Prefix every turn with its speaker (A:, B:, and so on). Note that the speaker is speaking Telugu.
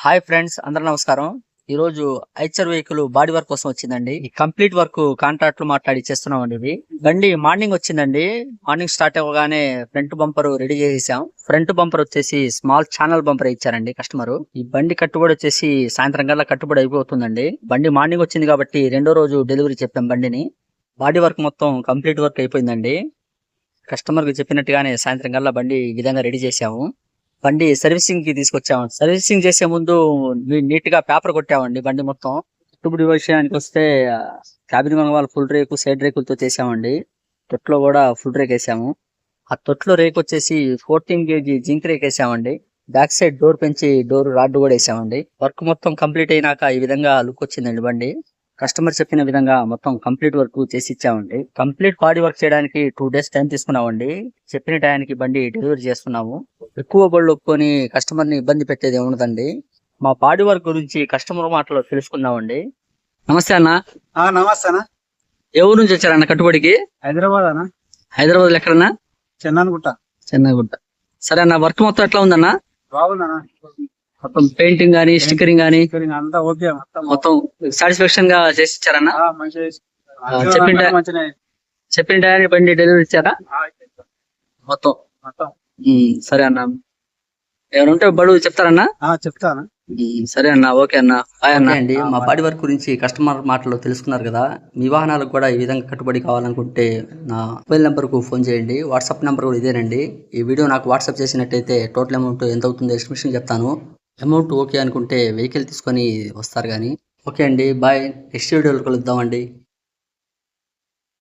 A: హాయ్ ఫ్రెండ్స్, అందరూ నమస్కారం. ఈ రోజు ఐచర్ వెహికల్ బాడీ వర్క్ కోసం వచ్చిందండి. ఈ కంప్లీట్ వర్క్ కాంట్రాక్ట్ లో మాట్లాడి చేస్తున్నామండి. ఇది బండి మార్నింగ్ వచ్చిందండి. మార్నింగ్ స్టార్ట్ అవ్వగానే ఫ్రంట్ బంపర్ రెడీ చేసేసాం. ఫ్రంట్ బంపర్ వచ్చేసి స్మాల్ ఛానల్ బంపర్ ఇచ్చారండి కస్టమర్. ఈ బండి కట్టుబడి వచ్చేసి సాయంత్రం కల్లా కట్టుబడి అయిపోతుందండి. బండి మార్నింగ్ వచ్చింది కాబట్టి రెండో రోజు డెలివరీ చెప్పాం బండిని. బాడీ వర్క్ మొత్తం కంప్లీట్ వర్క్ అయిపోయిందండి. కస్టమర్ కి చెప్పినట్టుగానే సాయంత్రం కల్లా బండి ఈ విధంగా రెడీ చేసాము. బండి సర్వీసింగ్ కి తీసుకొచ్చాము. సర్వీసింగ్ చేసే ముందు నీట్ గా పేపర్ కొట్టామండి బండి మొత్తం. ఇప్పుడు విషయానికి వస్తే క్యాబిన్ మంగళ ఫుల్ రేకు సైడ్ రేకులతో చేసామండి. తొట్లో కూడా ఫుల్ రేక్ వేసాము. ఆ తొట్లో రేక్ వచ్చేసి 14 kg జింక్ రేక్ వేసామండి. బ్యాక్ సైడ్ డోర్ పెంచి డోర్ రాడ్ కూడా వేసామండి. వర్క్ మొత్తం కంప్లీట్ అయినాక ఈ విధంగా లుక్ వచ్చిందండి బండి. కస్టమర్ చెప్పిన విధంగా మొత్తం కంప్లీట్ వర్క్ చేసి ఇచ్చామండి. కంప్లీట్ బాడీ వర్క్ చేయడానికి 2 days టైం తీసుకున్నామండి. చెప్పిన టయానికి బండి డెలివరీ చేస్తున్నాము. ఎక్కువ బళ్ళు ఒప్పుకొని కస్టమర్ ని ఇబ్బంది పెట్టేది ఉండదండి. మా బాడీ వర్క్ గురించి కస్టమర్ మాటలో తెలుసుకుందామండి. నమస్తే అన్న.
B: నమస్తే అన్న.
A: ఏ ఊరు నుంచి వచ్చారన్న కట్టుబడికి?
B: హైదరాబాద్ అన్న.
A: హైదరాబాద్ ఎక్కడన్నా?
B: చెన్నానుగుట్ట.
A: చెన్నగుట్ట. సరే అన్న, వర్క్ మొత్తం ఎట్లా ఉందన్న?
B: బాగుందన్న.
A: మొత్తం పెయింటింగ్ గానీ స్టిక్కరింగ్ గానీ
B: అంతా ఓకే.
A: మొత్తం సాటిస్ఫాక్షన్ గా చేసి ఇచ్చారన్న? చెప్పిన టయానికి బండి డెలివరీ ఇచ్చారా మొత్తం? సరే అన్న, ఏమైనా ఉంటే బడు చెప్తారన్నా?
B: చెప్తాను.
A: సరే అన్న, ఓకే అన్న, బాయ్ అన్న. అండి, మా బాడీ వర్క్ గురించి కస్టమర్ మాటలు తెలుసుకున్నారు కదా. మీ వాహనాలకు కూడా ఈ విధంగా కట్టుబడి కావాలనుకుంటే నా మొబైల్ నెంబర్ కు ఫోన్ చేయండి. వాట్సాప్ నెంబర్ కూడా ఇదేనండి. ఈ వీడియో నాకు వాట్సాప్ చేసినట్టయితే టోటల్ అమౌంట్ ఎంత అవుతుందో ఎస్టిమేషన్ చెప్తాను. అమౌంట్ ఓకే అనుకుంటే వెహికల్ తీసుకొని వస్తారు కానీ. ఓకే అండి, బాయ్. నెక్స్ట్ వీడియోలో కలుద్దామండి.